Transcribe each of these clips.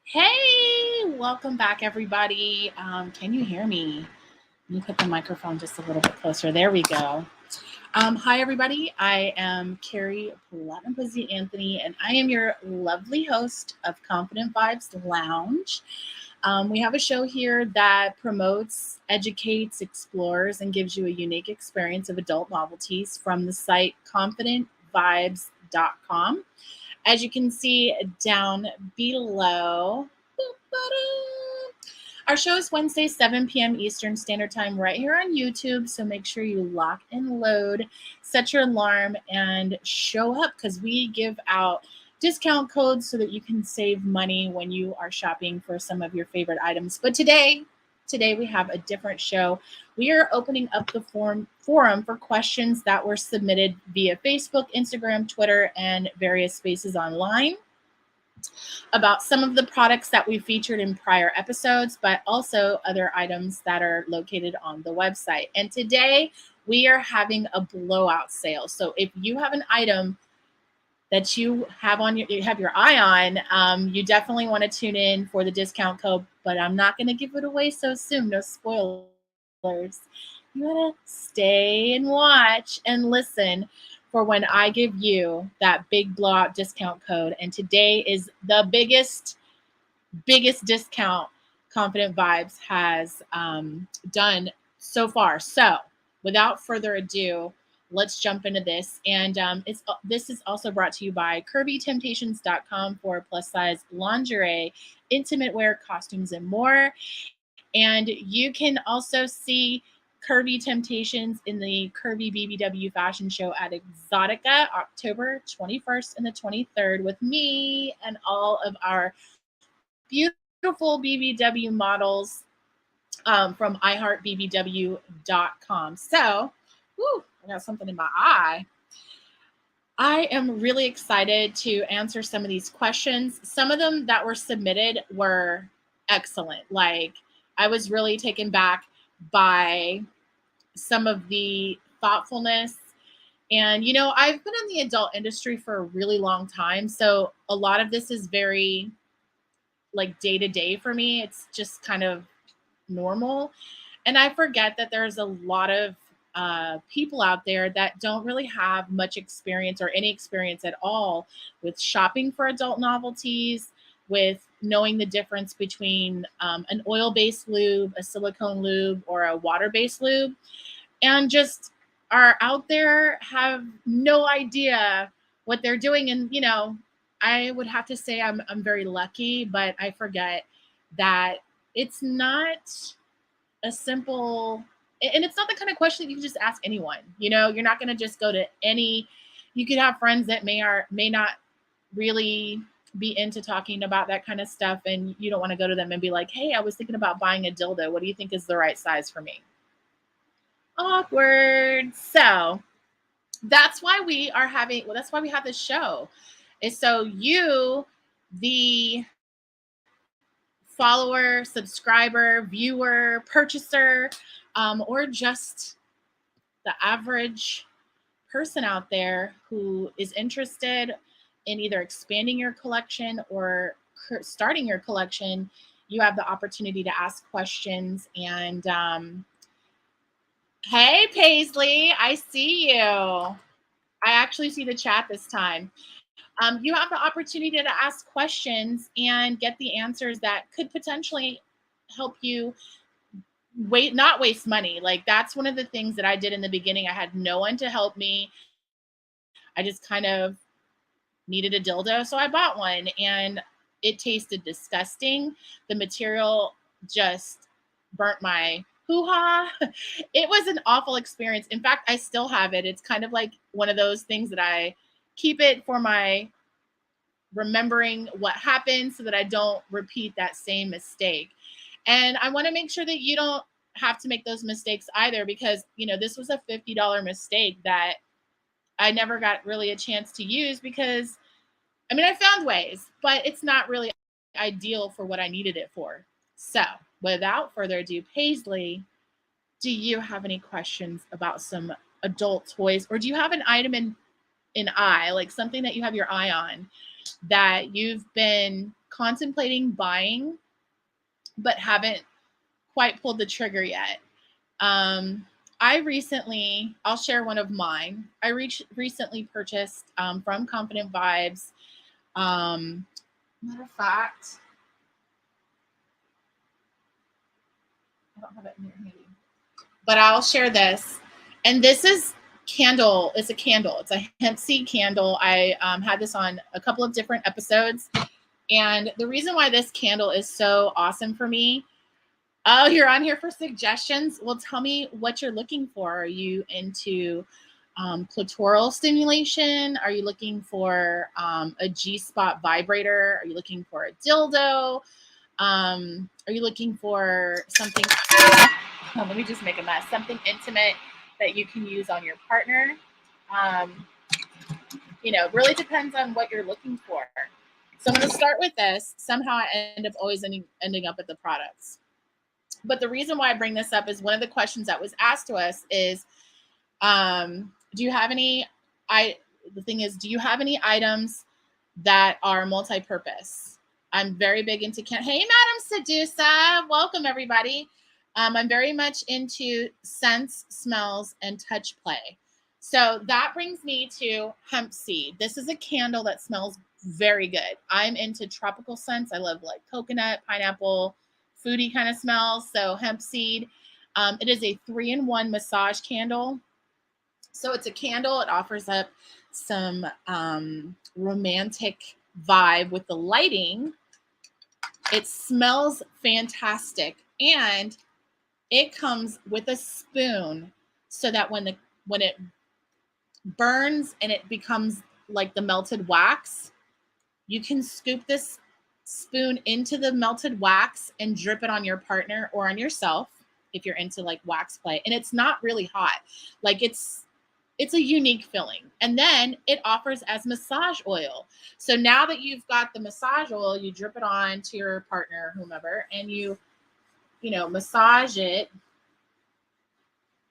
Hey, welcome back, everybody. Can you hear me? Let me put the microphone just a little bit closer. There we go. Hi, everybody. I am Kari Puzzy Anthony, and I am your lovely host of Confident Vibes Lounge. We have a show here that promotes, educates, explores, and gives you a unique experience of adult novelties from the site confidentvibes.com. As you can see down below, our show is Wednesday, 7 p.m. Eastern Standard Time, right here on YouTube. So make sure you lock and load, set your alarm, and show up because we give out discount codes so that you can save money when you are shopping for some of your favorite items. But today we have a different show. We are opening up the forum for questions that were submitted via Facebook, Instagram, Twitter, and various spaces online about some of the products that we featured in prior episodes, but also other items that are located on the website. And today we are having a blowout sale. So if you have an item that you have your eye on, you definitely want to tune in for the discount code, but I'm not going to give it away so soon. No spoilers. You gotta stay and watch and listen for when I give you that big blowout discount code. And today is the biggest discount Confident Vibes has done so far. So without further ado, let's jump into this. And this is also brought to you by KirbyTemptations.com for plus size lingerie, intimate wear, costumes, and more. And you can also see Curvy Temptations in the Curvy BBW fashion show at Exotica, October 21st and the 23rd, with me and all of our beautiful BBW models from iHeartBBW.com. So, I got something in my eye. I am really excited to answer some of these questions. Some of them that were submitted were excellent. Like, I was really taken back by some of the thoughtfulness. And, I've been in the adult industry for a really long time. So a lot of this is very like day to day for me. It's just kind of normal. And I forget that there's a lot of people out there that don't really have much experience or any experience at all with shopping for adult novelties, with knowing the difference between an oil-based lube, a silicone lube, or a water-based lube, and just are out there, have no idea what they're doing. And, I would have to say I'm very lucky, but I forget that it's not a simple, and it's not the kind of question that you can just ask anyone. You're not going to just go to any, you could have friends that may not really be into talking about that kind of stuff, and you don't want to go to them and be like, hey, I was thinking about buying a dildo. What do you think is the right size for me? Awkward. So that's why we have this show, is so you, the follower, subscriber, viewer, purchaser, or just the average person out there who is interested in either expanding your collection or starting your collection, you have the opportunity to ask questions. And hey, Paisley, I see you. I actually see the chat this time. You have the opportunity to ask questions and get the answers that could potentially help you not waste money. Like, that's one of the things that I did in the beginning. I had no one to help me. I just kind of needed a dildo, so I bought one, and it tasted disgusting. The material just burnt my hoo-ha. It was an awful experience. In fact, I still have it. It's kind of like one of those things that I keep it for my remembering what happened so that I don't repeat that same mistake. And I want to make sure that you don't have to make those mistakes either, because, this was a $50 mistake that I never got really a chance to use because, I found ways, but it's not really ideal for what I needed it for. So without further ado, Paisley, do you have any questions about some adult toys, or do you have an item in eye, like something that you have your eye on that you've been contemplating buying, but haven't quite pulled the trigger yet. I'll share one of mine. I recently purchased from Confident Vibes. Matter of fact, I don't have it in here handy, but I'll share this. And this is candle. It's a candle. It's a hemp seed candle. I had this on a couple of different episodes. And the reason why this candle is so awesome for me. Oh, you're on here for suggestions? Well, tell me what you're looking for. Are you into clitoral stimulation? Are you looking for a G-spot vibrator? Are you looking for a dildo? Are you looking for something? Let me just make a mess. Something intimate that you can use on your partner. Really depends on what you're looking for. So I'm going to start with this. Somehow I end up always ending up at the products. But the reason why I bring this up is one of the questions that was asked to us is, do you have any items that are multi-purpose? I'm very big into hey, Madam Sedusa, welcome everybody. I'm very much into scents, smells, and touch play. So that brings me to hemp seed. This is a candle that smells very good. I'm into tropical scents. I love like coconut, pineapple, foodie kind of smells. So hemp seed. It is a 3-in-1 massage candle. So it's a candle. It offers up some romantic vibe with the lighting. It smells fantastic. And it comes with a spoon so that when it burns and it becomes like the melted wax, you can scoop this spoon into the melted wax and drip it on your partner or on yourself if you're into like wax play. And it's not really hot. Like it's a unique feeling. And then it offers as massage oil. So now that you've got the massage oil, you drip it on to your partner, whomever, and you massage it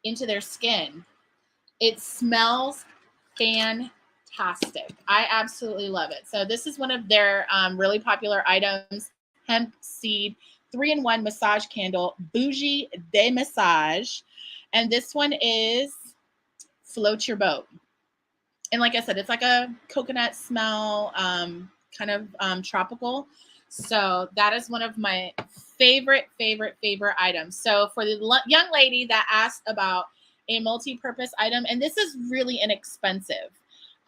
into their skin. It smells fantastic. I absolutely love it. So this is one of their really popular items, hemp seed 3-in-1 massage candle, Bougie de Massage. And this one is Float Your Boat. And like I said, it's like a coconut smell, kind of tropical. So that is one of my favorite items. So for the young lady that asked about a multi-purpose item, and this is really inexpensive.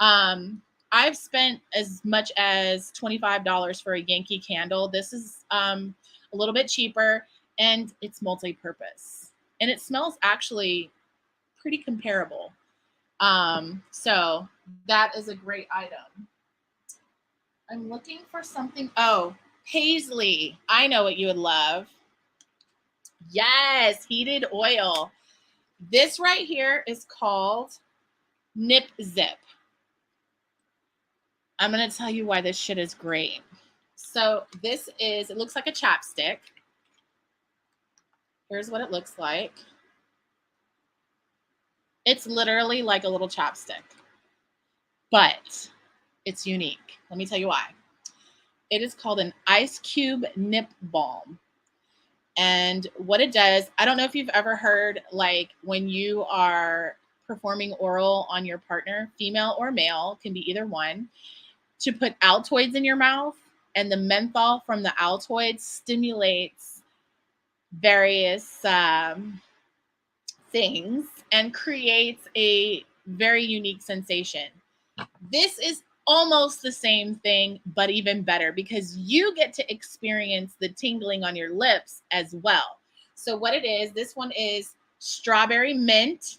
I've spent as much as $25 for a Yankee candle. This is a little bit cheaper, and it's multi-purpose. And it smells actually pretty comparable. So that is a great item. I'm looking for something. Oh, Paisley. I know what you would love. Yes, heated oil. This right here is called Nip Zip. I'm going to tell you why this shit is great. So it looks like a chapstick. Here's what it looks like. It's literally like a little chapstick, but it's unique. Let me tell you why. It is called an Ice Cube Nip Balm. And what it does, I don't know if you've ever heard, like when you are performing oral on your partner, female or male, can be either one, to put Altoids in your mouth, and the menthol from the Altoids stimulates various things and creates a very unique sensation. This is almost the same thing, but even better because you get to experience the tingling on your lips as well. So what it is, this one is strawberry mint.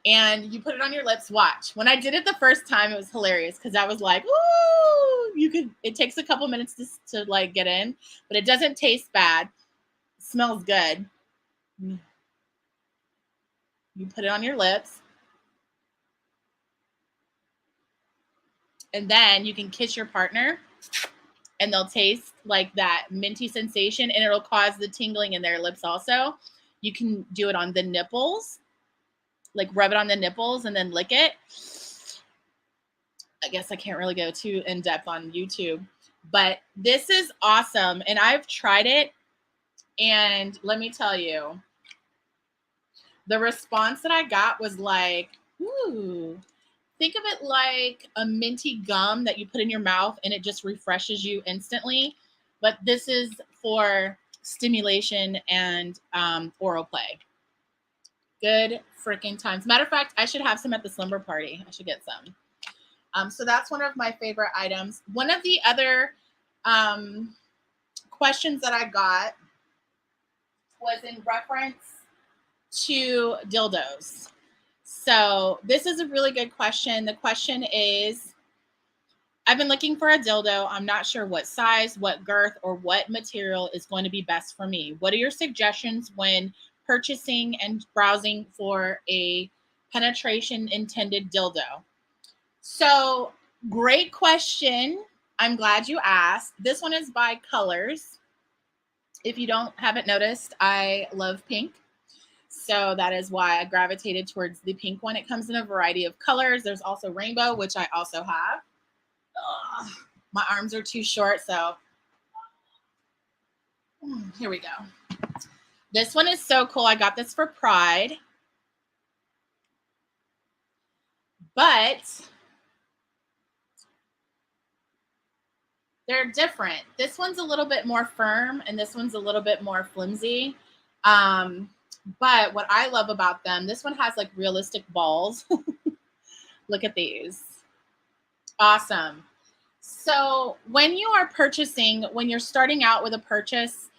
And you put it on your lips. Watch. When I did it the first time, it was hilarious because I was like, ooh, it takes a couple minutes to like get in, but it doesn't taste bad. It smells good. You put it on your lips. And then you can kiss your partner and they'll taste like that minty sensation and it'll cause the tingling in their lips also. You can do it on the nipples, like rub it on the nipples and then lick it. I guess I can't really go too in depth on YouTube, but this is awesome. And I've tried it. And let me tell you, the response that I got was like, ooh, think of it like a minty gum that you put in your mouth and it just refreshes you instantly. But this is for stimulation and oral play. Good freaking times. Matter of fact, I should have some at the slumber party. I should get some. So that's one of my favorite items. One of the other questions that I got was in reference to dildos. So this is a really good question. The question is, I've been looking for a dildo. I'm not sure what size, what girth, or what material is going to be best for me. What are your suggestions when purchasing and browsing for a penetration intended dildo? So, great question. I'm glad you asked. This one is by Colors. If you haven't noticed, I love pink. So that is why I gravitated towards the pink one. It comes in a variety of colors. There's also rainbow, which I also have. Ugh, my arms are too short, so here we go. This one is so cool. I got this for Pride. But they're different. This one's a little bit more firm, and this one's a little bit more flimsy. But what I love about them, this one has like realistic balls. Look at these. Awesome. So when you are purchasing, when you're starting out with a purchase,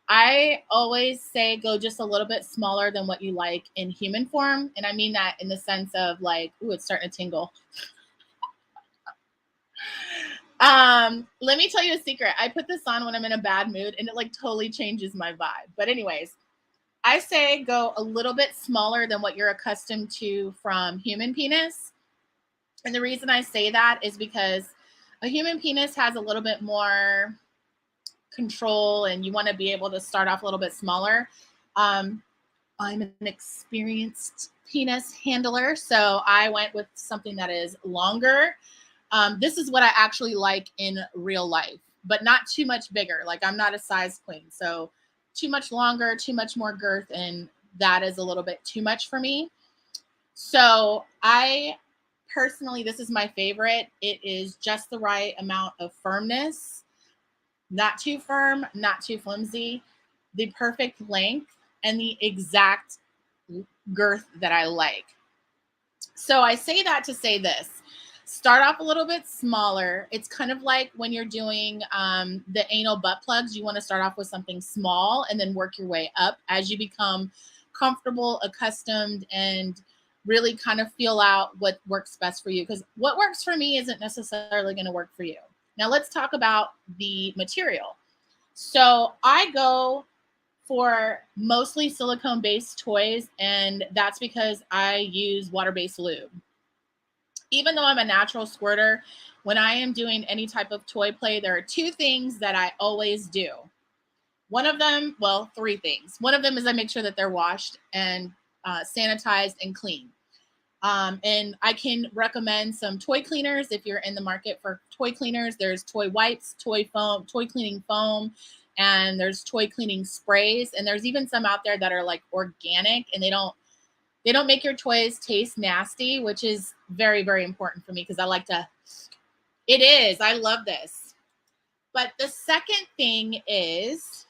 I always say go just a little bit smaller than what you like in human form. And I mean that in the sense of like, ooh, it's starting to tingle. Let me tell you a secret. I put this on when I'm in a bad mood and it like totally changes my vibe. But anyways, I say go a little bit smaller than what you're accustomed to from human penis. And the reason I say that is because a human penis has a little bit more control and you want to be able to start off a little bit smaller. I'm an experienced penis handler, so I went with something that is longer. This is what I actually like in real life, but not too much bigger. Like I'm not a size queen, so too much longer, too much more girth, and that is a little bit too much for me. So I personally, this is my favorite. It is just the right amount of firmness, not too firm, not too flimsy, the perfect length, and the exact girth that I like. So I say that to say this. Start off a little bit smaller. It's kind of like when you're doing the anal butt plugs. You want to start off with something small and then work your way up as you become comfortable, accustomed, and really kind of feel out what works best for you. Because what works for me isn't necessarily going to work for you. Now let's talk about the material. So I go for mostly silicone-based toys, and that's because I use water-based lube. Even though I'm a natural squirter, when I am doing any type of toy play, there are two things that I always do. One of them, well, three things. One of them is I make sure that they're washed and sanitized and clean. And I can recommend some toy cleaners if you're in the market for toy cleaners. There's toy wipes, toy foam, toy cleaning foam, and there's toy cleaning sprays. And there's even some out there that are like organic and they don't make your toys taste nasty, which is very, very important for me because I like to. It is. I love this. But the second thing is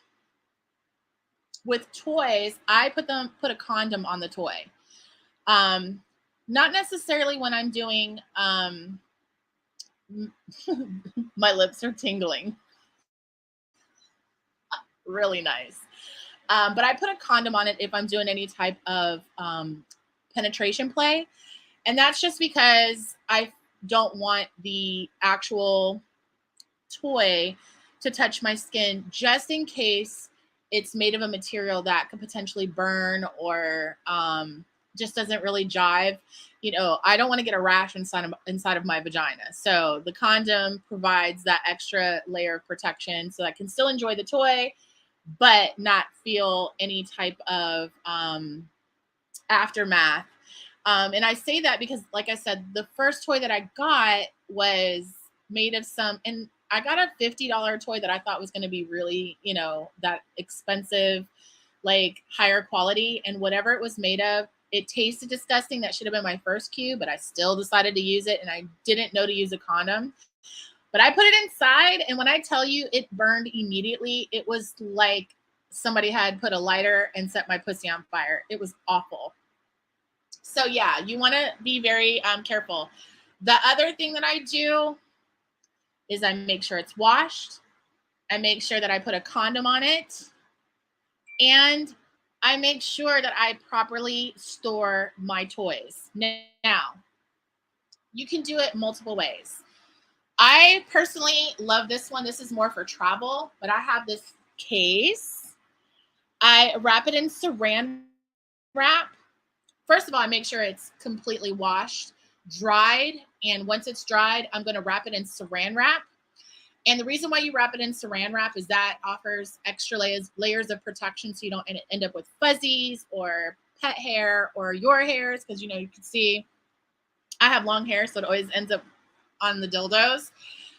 with toys, I put a condom on the toy. Not necessarily when I'm doing, my lips are tingling. Really nice. But I put a condom on it if I'm doing any type of penetration play. And that's just because I don't want the actual toy to touch my skin just in case it's made of a material that could potentially burn or just doesn't really jive. You know, I don't want to get a rash inside of my vagina. So the condom provides that extra layer of protection so I can still enjoy the toy, but not feel any type of aftermath. And I say that because, like I said, the first toy that I got was made of and I got a $50 toy that I thought was going to be really, that expensive, like higher quality. And whatever it was made of, it tasted disgusting. That should have been my first cue, but I still decided to use it. And I didn't know to use a condom. But I put it inside, and when I tell you it burned immediately, it was like somebody had put a lighter and set my pussy on fire. It was awful. So yeah, you want to be very careful. The other thing that I do is I make sure it's washed. I make sure that I put a condom on it. And I make sure that I properly store my toys. Now, you can do it multiple ways. I personally love this one. This is more for travel, but I have this case. I wrap it in saran wrap. First of all, I make sure it's completely washed, dried, and once it's dried, I'm going to wrap it in saran wrap. And the reason why you wrap it in saran wrap is that offers extra layers of protection so you don't end up with fuzzies or pet hair or your hairs, because you can see I have long hair, so it always ends up on the dildos.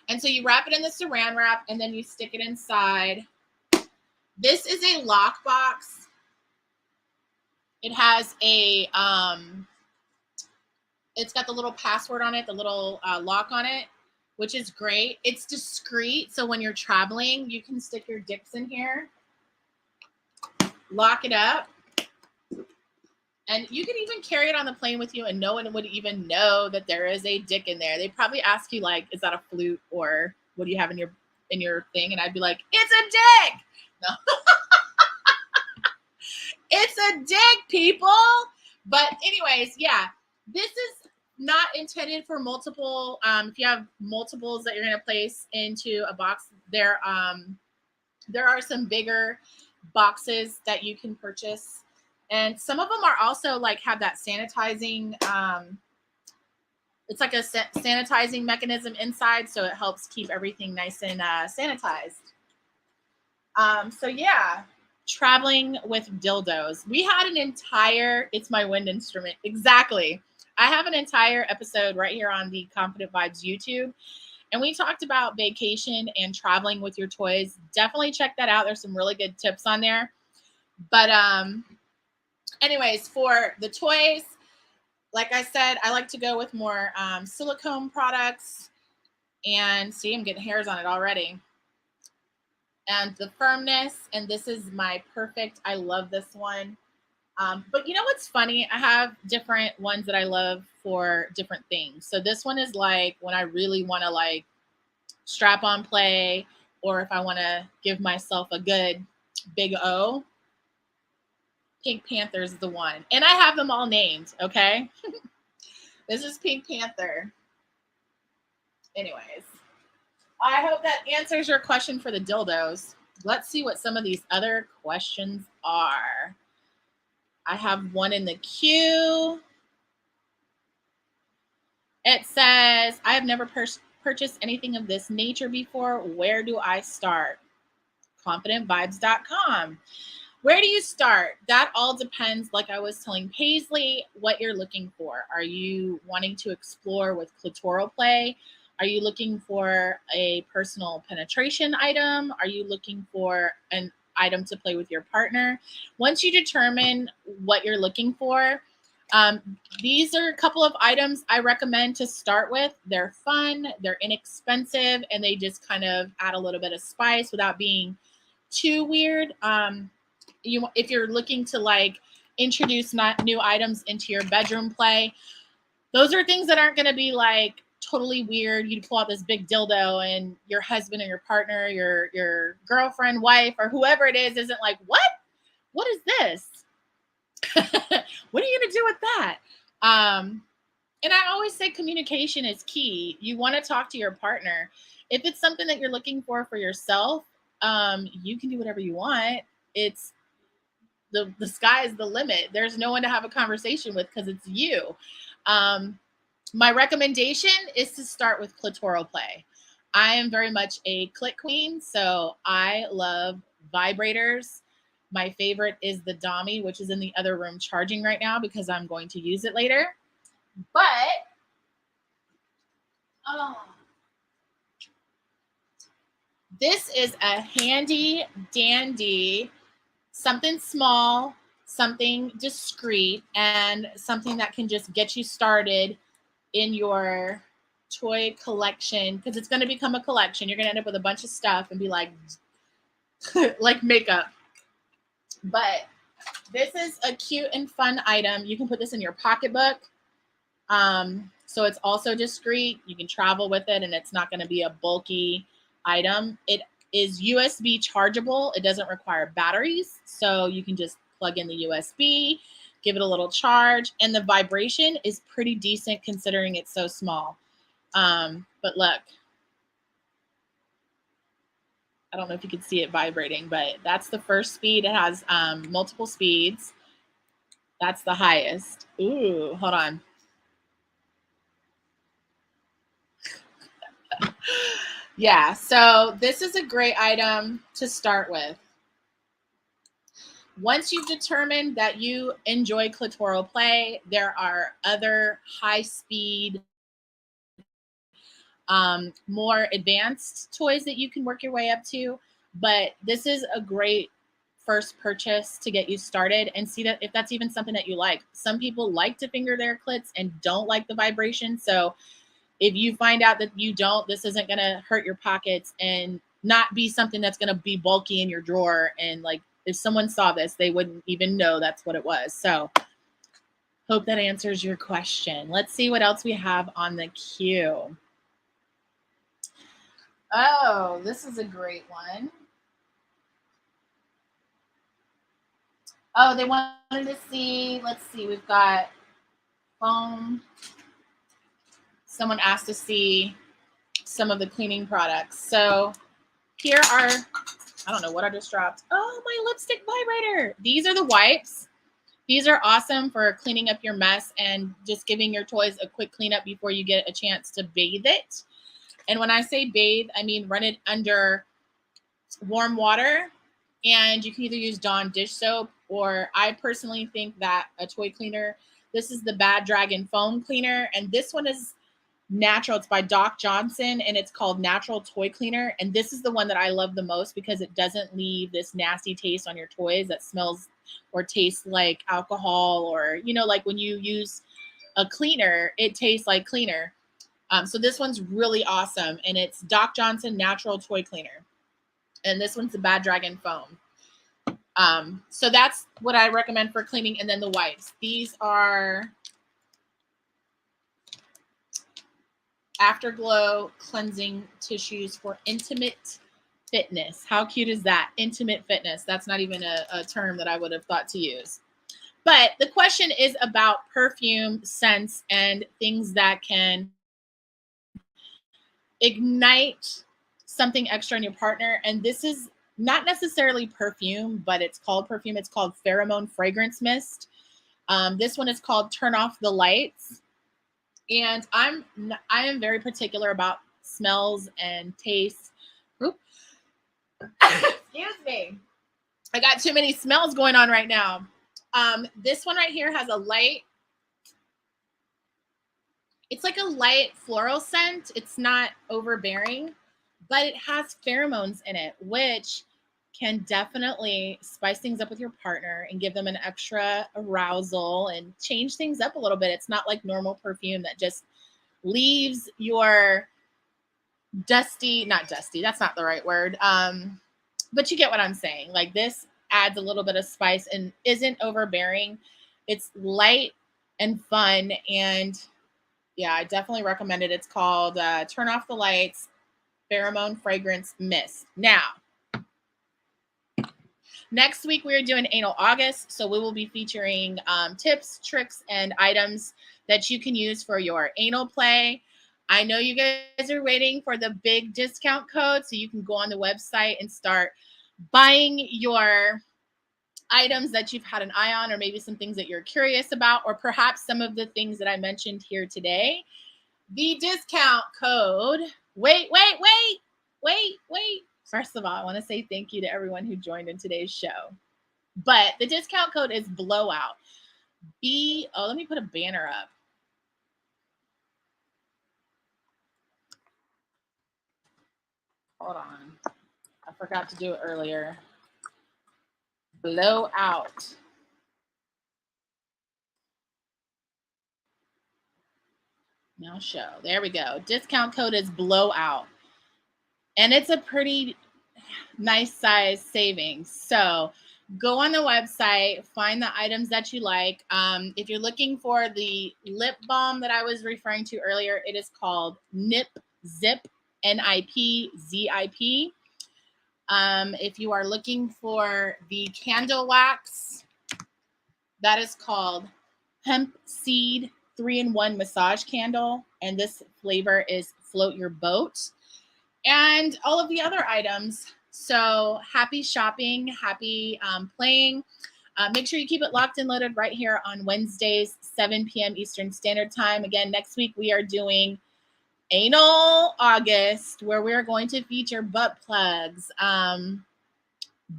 And so you wrap it in the saran wrap and then you stick it inside. This is a lock box. It has it's got the little password on it, the little lock on it, which is great. It's discreet, so when you're traveling, you can stick your dicks in here, lock it up, and you can even carry it on the plane with you, and no one would even know that there is a dick in there. They probably ask you like, "Is that a flute or what do you have in your thing?" And I'd be like, "It's a dick." No, it's a dick, people. But anyways, yeah, this is not intended for multiple. If you have multiples that you're going to place into a box, there are some bigger boxes that you can purchase, and some of them are also like have that sanitizing. It's like a sanitizing mechanism inside, so it helps keep everything nice and sanitized. So yeah. Traveling with dildos. We had an entire, it's my wind instrument. Exactly. I have an entire episode right here on the Confident Vibes YouTube. And we talked about vacation and traveling with your toys. Definitely check that out. There's some really good tips on there. But anyways, for the toys, like I said, I like to go with more silicone products. And see, I'm getting hairs on it already. And the firmness, and this is my perfect, I love this one. But you know what's funny? I have different ones that I love for different things. So this one is like when I really want to like strap on play, or if I want to give myself a good big O. Pink Panther is the one. And I have them all named, okay? This is Pink Panther. Anyways. I hope that answers your question for the dildos. Let's see what some of these other questions are. I have one in the queue. It says, I have never purchased anything of this nature before. Where do I start? ConfidentVibes.com. Where do you start? That all depends, like I was telling Paisley, what you're looking for. Are you wanting to explore with clitoral play? Are you looking for a personal penetration item? Are you looking for an item to play with your partner? Once you determine what you're looking for, these are a couple of items I recommend to start with. They're fun, they're inexpensive, and they just kind of add a little bit of spice without being too weird. If you're looking to like introduce new items into your bedroom play, those are things that aren't going to be like totally weird. You pull out this big dildo and your husband or your partner, your girlfriend, wife, or whoever it is isn't like, what is this? What are you going to do with that? And I always say communication is key. You want to talk to your partner. If it's something that you're looking for yourself, you can do whatever you want. It's the sky is the limit. There's no one to have a conversation with because it's you. My recommendation is to start with clitoral play. I am very much a clit queen, so I love vibrators. My favorite is the Dami, which is in the other room charging right now because I'm going to use it later. But this is a handy dandy, something small, something discreet, and something that can just get you started in your toy collection, because it's going to become a collection. You're going to end up with a bunch of stuff and be like, like makeup. But this is a cute and fun item. You can put this in your pocketbook. So it's also discreet. You can travel with it and it's not going to be a bulky item. It is USB chargeable. It doesn't require batteries. So you can just plug in the USB, give it a little charge, and the vibration is pretty decent considering it's so small. But look, I don't know if you can see it vibrating, but that's the first speed. It has multiple speeds. That's the highest. Ooh, hold on. Yeah, so this is a great item to start with. Once you've determined that you enjoy clitoral play, there are other high-speed, more advanced toys that you can work your way up to. But this is a great first purchase to get you started and see that if that's even something that you like. Some people like to finger their clits and don't like the vibration. So if you find out that you don't, this isn't going to hurt your pockets and not be something that's going to be bulky in your drawer. And like, if someone saw this, they wouldn't even know that's what it was. So hope that answers your question. Let's see what else we have on the queue. Oh, this is a great one. Oh, they wanted to see, let's see, we've got foam. Someone asked to see some of the cleaning products. So here are, I don't know what I just dropped. Oh, my lipstick vibrator. These are the wipes. These are awesome for cleaning up your mess and just giving your toys a quick cleanup before you get a chance to bathe it. And when I say bathe, I mean run it under warm water. And you can either use Dawn dish soap, or I personally think that a toy cleaner, this is the Bad Dragon foam cleaner. And this one is natural. It's by Doc Johnson and it's called Natural Toy Cleaner. And this is the one that I love the most because it doesn't leave this nasty taste on your toys that smells or tastes like alcohol, or, you know, like when you use a cleaner, it tastes like cleaner. So this one's really awesome. And it's Doc Johnson Natural Toy Cleaner. And this one's the Bad Dragon foam. So that's what I recommend for cleaning. And then the wipes. These are Afterglow cleansing tissues for intimate fitness. How cute is that? Intimate fitness. That's not even a term that I would have thought to use. But the question is about perfume, scents, and things that can ignite something extra in your partner. And this is not necessarily perfume, but it's called perfume. It's called pheromone fragrance mist. This one is called Turn Off the Lights. And I am very particular about smells and tastes. Excuse me. I got too many smells going on right now. This one right here has a light. It's like a light floral scent. It's not overbearing, but it has pheromones in it, which can definitely spice things up with your partner and give them an extra arousal and change things up a little bit. It's not like normal perfume that just leaves your dusty, not dusty, that's not the right word. But you get what I'm saying. Like this adds a little bit of spice and isn't overbearing. It's light and fun. And yeah, I definitely recommend it. It's called Turn Off the Lights Pheromone Fragrance Mist. Now, next week, we're doing Anal August, so we will be featuring tips, tricks, and items that you can use for your anal play. I know you guys are waiting for the big discount code, so you can go on the website and start buying your items that you've had an eye on, or maybe some things that you're curious about, or perhaps some of the things that I mentioned here today. The discount code, wait. First of all, I want to say thank you to everyone who joined in today's show. But the discount code is blowout. Let me put a banner up. Hold on. I forgot to do it earlier. Blowout. Now show. There we go. Discount code is blowout. And it's a pretty nice size savings. So go on the website, find the items that you like. If you're looking for the lip balm that I was referring to earlier, it is called Nip Zip, NIPZIP. If you are looking for the candle wax, that is called Hemp Seed 3-in-1 Massage Candle. And this flavor is Float Your Boat. And all of the other items. So happy shopping, happy playing. Make sure you keep it locked and loaded right here on Wednesdays, 7 p.m. Eastern Standard Time. Again, next week we are doing Anal August, where we're going to feature butt plugs,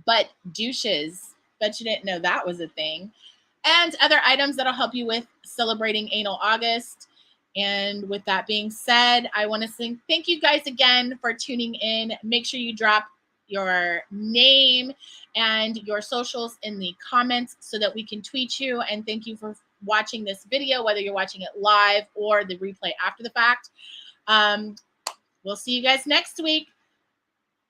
butt douches. Bet you didn't know that was a thing. And other items that'll help you with celebrating Anal August. And with that being said, I want to say thank you guys again for tuning in. Make sure you drop your name and your socials in the comments so that we can tweet you. And thank you for watching this video, whether you're watching it live or the replay after the fact. We'll see you guys next week.